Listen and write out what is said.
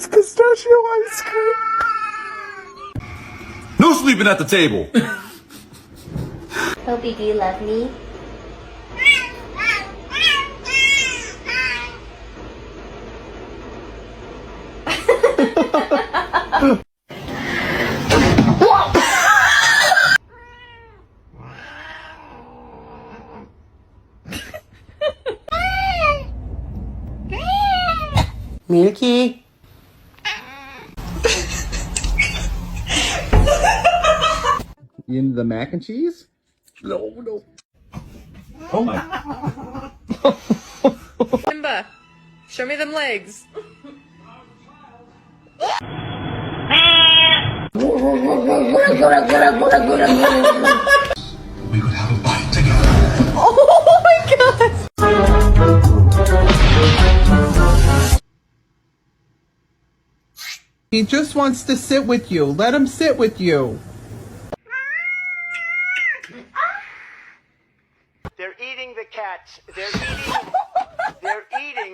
It's pistachio ice cream. No sleeping at the table. Toby, do you love me? Milky. You into the mac and cheese? No. Oh my. Simba, show me them legs. We could have a bite together. Oh my god! He just wants to sit with you. Let him sit with you. They're eating the cats. They're eating